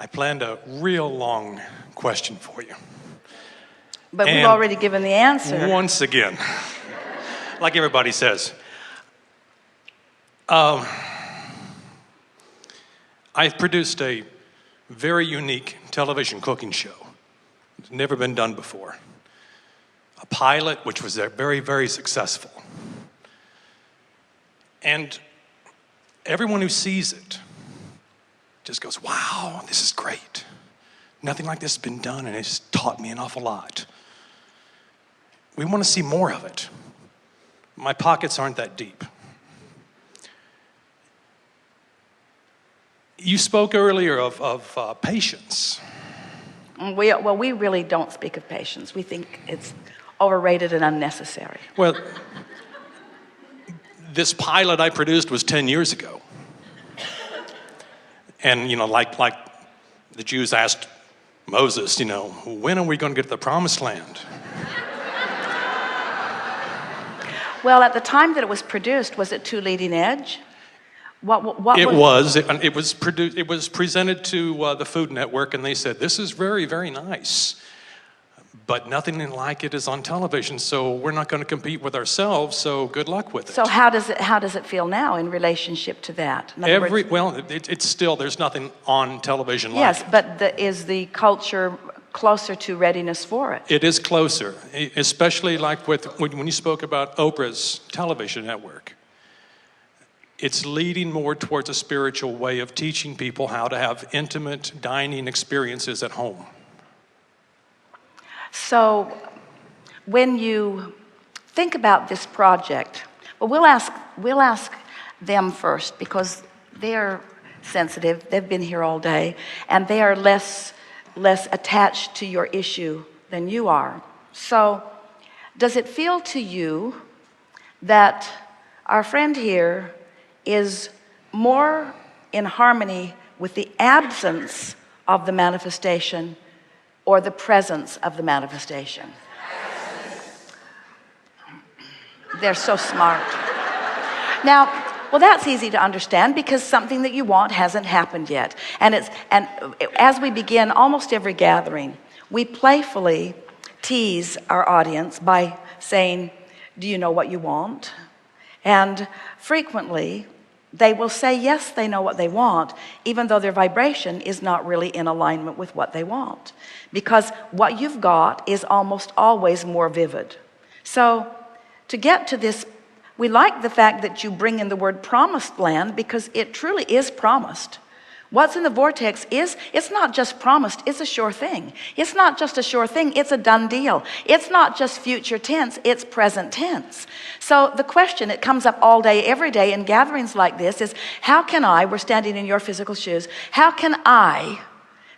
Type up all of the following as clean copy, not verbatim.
I planned a real long question for you. But we've already given the answer. Once again, like everybody says, I've produced a very unique television cooking show. It's never been done before. A pilot which was very, very successful. And everyone who sees it just goes, wow, this is great. Nothing like this has been done, and it's taught me an awful lot. We want to see more of it. My pockets aren't that deep. You spoke earlier of patience. We really don't speak of patience. We think it's overrated and unnecessary. Well, this pilot I produced was 10 years ago. And, like the Jews asked Moses, when are we going to get to the promised land? Well, at the time that it was produced, was it too leading edge? It was produced. It was presented to the Food Network, and they said, this is very, very nice. But nothing like it is on television, so we're not going to compete with ourselves, so good luck with it. So how does it feel now in relationship to that? It's still, there's nothing on television like it. Yes, but is the culture closer to readiness for it? It is closer, especially like when you spoke about Oprah's television network. It's leading more towards a spiritual way of teaching people how to have intimate dining experiences at home. So when you think about this project, well, we'll ask them first, because they're sensitive. They've been here all day, and they are less attached to your issue than you are. So does it feel to you that our friend here is more in harmony with the absence of the manifestation or the presence of the manifestation? They're so smart. Now, well, that's easy to understand, because something that you want hasn't happened yet. And as we begin almost every gathering, we playfully tease our audience by saying, do you know what you want? And frequently, they will say, yes, they know what they want, even though their vibration is not really in alignment with what they want. Because what you've got is almost always more vivid. So to get to this, we like the fact that you bring in the word promised land, because it truly is promised. What's in the vortex it's not just promised, it's a sure thing. It's not just a sure thing, it's a done deal. It's not just future tense, it's present tense. So the question, it comes up all day, every day in gatherings like this, is how can we're standing in your physical shoes, how can I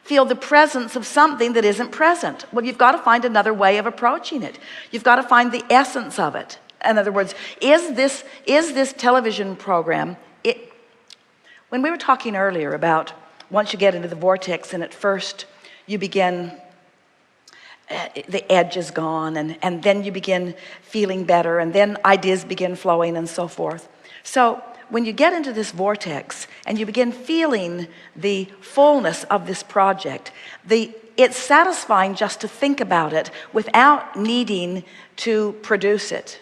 feel the presence of something that isn't present? Well, you've got to find another way of approaching it. You've got to find the essence of it. In other words, is this television program, when we were talking earlier about once you get into the vortex and at first you begin, the edge is gone, and then you begin feeling better, and then ideas begin flowing and so forth. So when you get into this vortex and you begin feeling the fullness of this project, it's satisfying just to think about it without needing to produce it.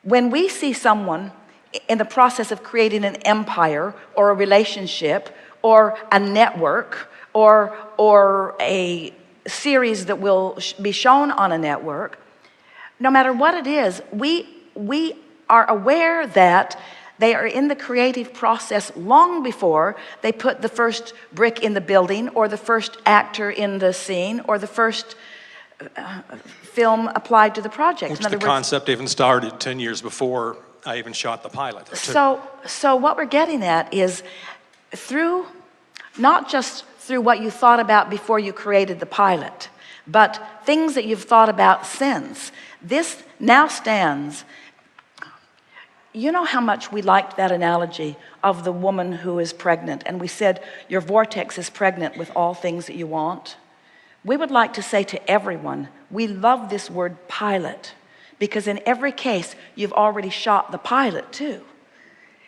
When we see someone in the process of creating an empire or a relationship or a network or a series that will be shown on a network, no matter what it is, we are aware that they are in the creative process long before they put the first brick in the building, or the first actor in the scene, or the first film applied to the project. Which the concept even started 10 years before I even shot the pilot. So what we're getting at is not just through what you thought about before you created the pilot, but things that you've thought about since. This now stands. You know how much we liked that analogy of the woman who is pregnant, and we said your vortex is pregnant with all things that you want. We would like to say to everyone, we love this word pilot, because in every case you've already shot the pilot too.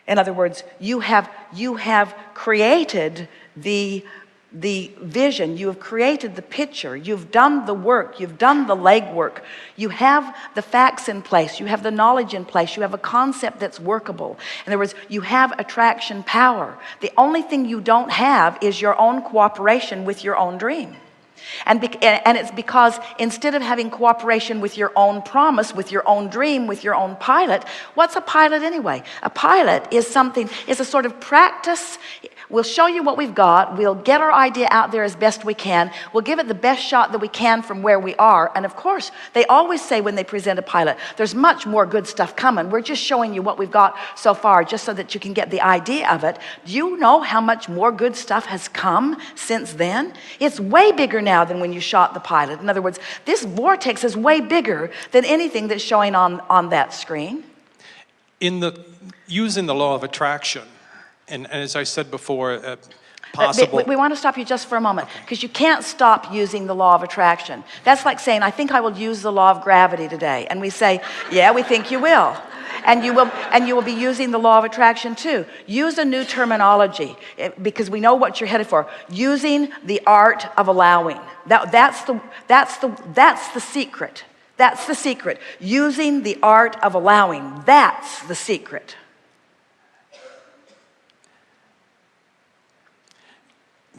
In other words, you have created the the vision, you have created the picture, you've done the work, you've done the legwork, you have the facts in place, you have the knowledge in place, you have a concept that's workable. In other words, you have attraction power. The only thing you don't have is your own cooperation with your own dream. And it's because instead of having cooperation with your own promise, with your own dream, with your own pilot, what's a pilot anyway? A pilot is a sort of practice. We'll show you what we've got. We'll get our idea out there as best we can. We'll give it the best shot that we can from where we are. And of course, they always say when they present a pilot, there's much more good stuff coming. We're just showing you what we've got so far just so that you can get the idea of it. Do you know how much more good stuff has come since then? It's way bigger now than when you shot the pilot. In other words, this vortex is way bigger than anything that's showing on that screen. Using the law of attraction, and as I said before, possible. We want to stop you just for a moment, because you can't stop using the law of attraction. That's like saying, I think I will use the law of gravity today. And we say, yeah, we think you will. And you will be using the law of attraction too. Use a new terminology, because we know what you're headed for. Using the art of allowing. That's the secret. That's the secret. Using the art of allowing. That's the secret.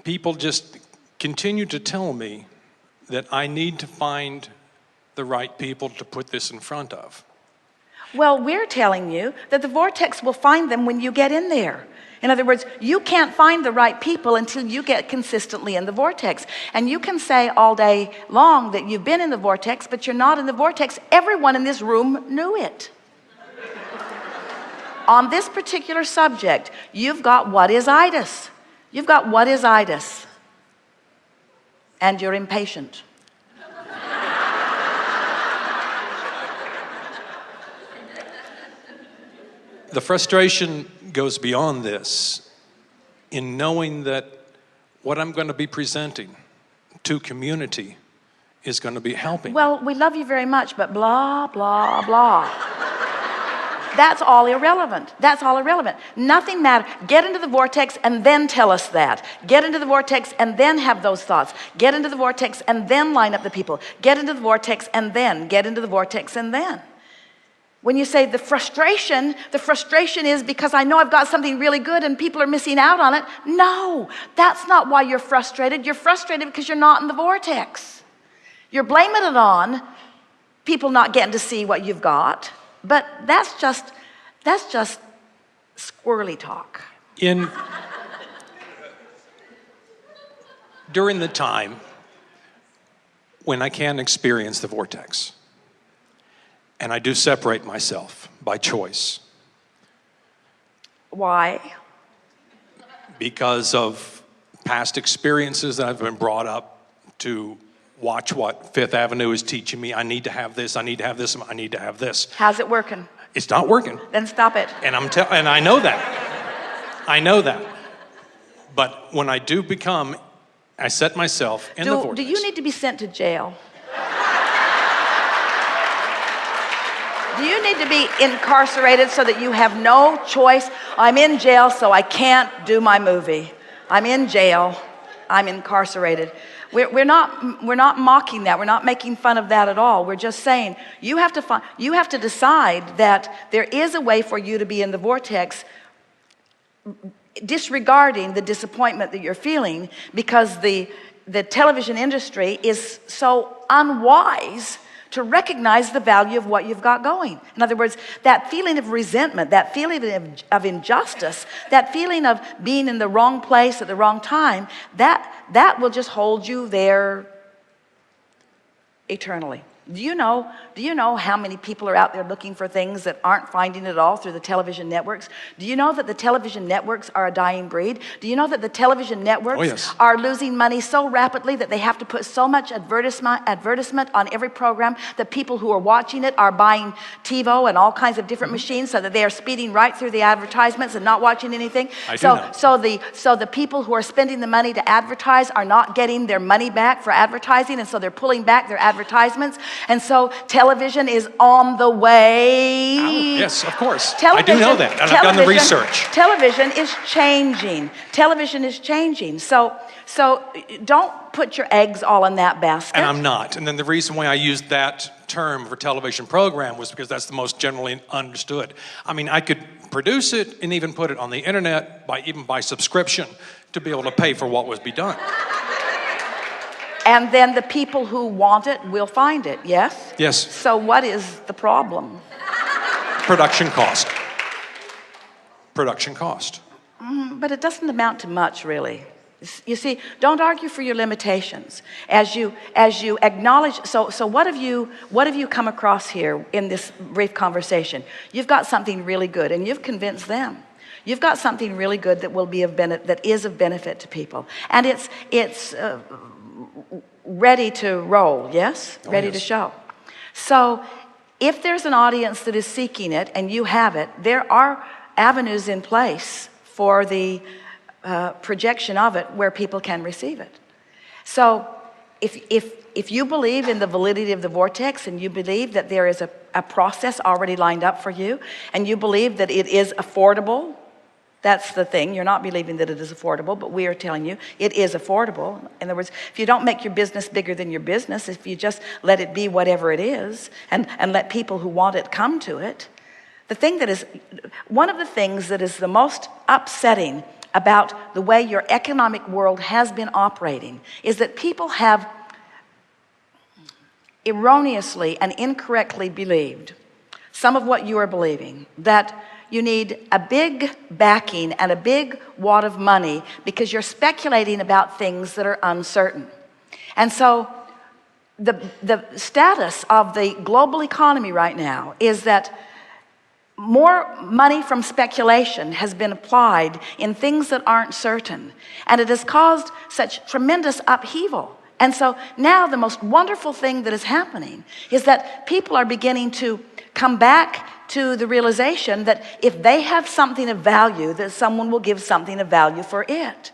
People just continue to tell me that I need to find the right people to put this in front of. Well, we're telling you that the vortex will find them when you get in there. In other words, you can't find the right people until you get consistently in the vortex. And you can say all day long that you've been in the vortex, but you're not in the vortex. Everyone in this room knew it. On this particular subject, you've got what is itis. You've got what is itis. And you're impatient. The frustration goes beyond this in knowing that what I'm going to be presenting to community is going to be helping. Well, we love you very much, but blah, blah, blah. That's all irrelevant. That's all irrelevant. Nothing matters. Get into the vortex and then tell us that. Get into the vortex and then have those thoughts. Get into the vortex and then line up the people. Get into the vortex and then. Get into the vortex and then. When you say the frustration is because I know I've got something really good and people are missing out on it. No, that's not why you're frustrated. You're frustrated because you're not in the vortex. You're blaming it on people not getting to see what you've got. But that's just squirrely talk. During the time when I can experience the vortex, and I do separate myself by choice. Why? Because of past experiences that I've been brought up to watch what Fifth Avenue is teaching me. I need to have this, I need to have this, I need to have this. How's it working? It's not working. Then stop it. And and I know that. I know that. But when I do become, I set myself in the vortex. Do you need to be sent to jail? Do you need to be incarcerated so that you have no choice? I'm in jail, so I can't do my movie. I'm in jail. I'm incarcerated. We're not mocking that. We're not making fun of that at all. We're just saying you have to decide that there is a way for you to be in the vortex, disregarding the disappointment that you're feeling, because the television industry is so unwise to recognize the value of what you've got going. In other words, that feeling of resentment, that feeling of injustice, that feeling of being in the wrong place at the wrong time, that will just hold you there eternally. Do you know how many people are out there looking for things that aren't finding it all through the television networks? Do you know that the television networks are a dying breed? Do you know that the television networks are losing money so rapidly that they have to put so much advertisement on every program that people who are watching it are buying TiVo and all kinds of different machines so that they are speeding right through the advertisements and not watching anything? So the people who are spending the money to advertise are not getting their money back for advertising, and so they're pulling back their advertisements. And so television is on the way. Yes, of course. I Television, do know that, and I've done the research. Television is changing. Television is changing. So don't put your eggs all in that basket. And I'm not. And then the reason why I used that term for television program was because that's the most generally understood. I mean, I could produce it and even put it on the internet by subscription to be able to pay for what was be done. And then the people who want it will find it, yes? Yes. So what is the problem? Production cost. Production cost. But it doesn't amount to much, really. You see, don't argue for your limitations. As you acknowledge, so what have you come across here in this brief conversation? You've got something really good, and you've convinced them. You've got something really good that will be that is of benefit to people, and it's ready to roll. Yes, ready to show. So, if there's an audience that is seeking it, and you have it, there are avenues in place for the projection of it where people can receive it. So if you believe in the validity of the vortex, and you believe that there is a process already lined up for you, and you believe that it is affordable, that's the thing. You're not believing that it is affordable, but we are telling you it is affordable. In other words, if you don't make your business bigger than your business, if you just let it be whatever it is, and let people who want it come to it, one of the things that is the most upsetting about the way your economic world has been operating is that people have erroneously and incorrectly believed some of what you are believing, that you need a big backing and a big wad of money because you're speculating about things that are uncertain. And so the status of the global economy right now is that more money from speculation has been applied in things that aren't certain, and it has caused such tremendous upheaval. And so now the most wonderful thing that is happening is that people are beginning to come back to the realization that if they have something of value, that someone will give something of value for it.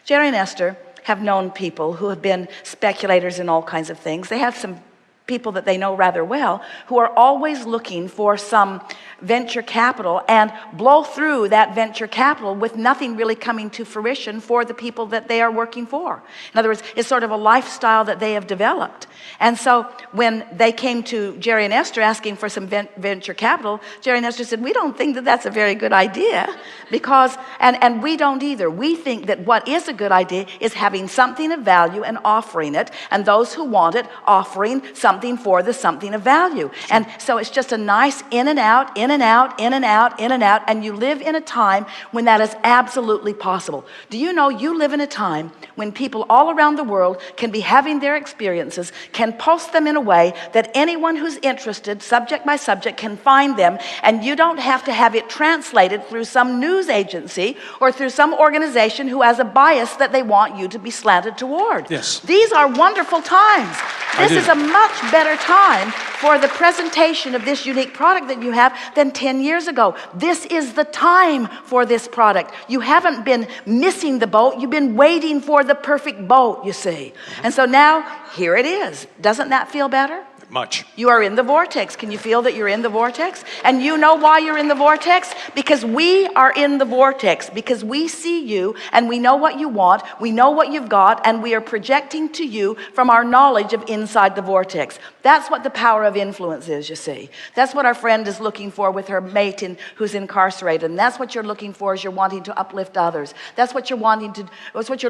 Jerry and Esther have known people who have been speculators in all kinds of things. They have some people that they know rather well who are always looking for some venture capital and blow through that venture capital with nothing really coming to fruition for the people that they are working for. In other words, it's sort of a lifestyle that they have developed. And so when they came to Jerry and Esther asking for some venture capital, Jerry and Esther said, we don't think that that's a very good idea because, and we don't either. We think that what is a good idea is having something of value and offering it, and those who want it offering something for the something of value. And so it's just a nice in and out, in and out, in and out, in and out, and you live in a time when that is absolutely possible. Do you know you live in a time when people all around the world can be having their experiences, can post them in a way that anyone who's interested, subject by subject, can find them, and you don't have to have it translated through some news agency or through some organization who has a bias that they want you to be slanted toward. Yes. These are wonderful times. This is a much better time for the presentation of this unique product that you have than 10 years ago. This is the time for this product. You haven't been missing the boat. You've been waiting for the perfect boat, you see. And so now, here it is. Doesn't that feel better? Much. You are in the vortex. Can you feel that you're in the vortex? And you know why you're in the vortex? Because we are in the vortex. Because we see you and we know what you want. We know what you've got, and we are projecting to you from our knowledge of inside the vortex. That's what the power of influence is, you see. That's what our friend is looking for with her mate who's incarcerated. And that's what you're looking for as you're wanting to uplift others. That's what you're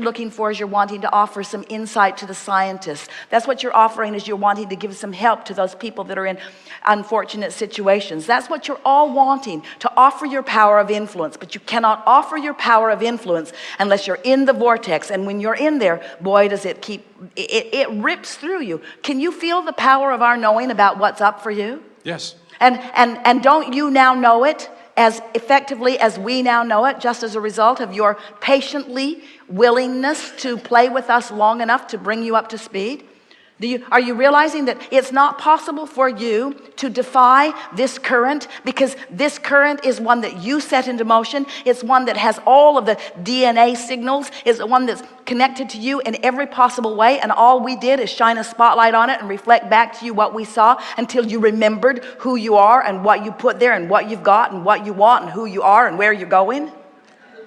looking for as you're wanting to offer some insight to the scientists. That's what you're offering as you're wanting to give some help to those people that are in unfortunate situations. That's what you're all wanting, to offer your power of influence. But you cannot offer your power of influence unless you're in the vortex. And when you're in there, boy, does it it rips through you. Can you feel the power of our knowing about what's up for you? Yes. And don't you now know it as effectively as we now know it, just as a result of your patiently willingness to play with us long enough to bring you up to speed? Are you realizing that it's not possible for you to defy this current, because this current is one that you set into motion. It's one that has all of the DNA signals. It's one that's connected to you in every possible way, and all we did is shine a spotlight on it and reflect back to you what we saw until you remembered who you are and what you put there and what you've got and what you want and who you are and where you're going.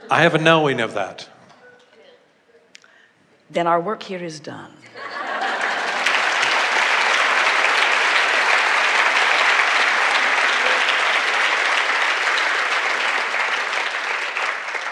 I have a knowing of that. Then our work here is done.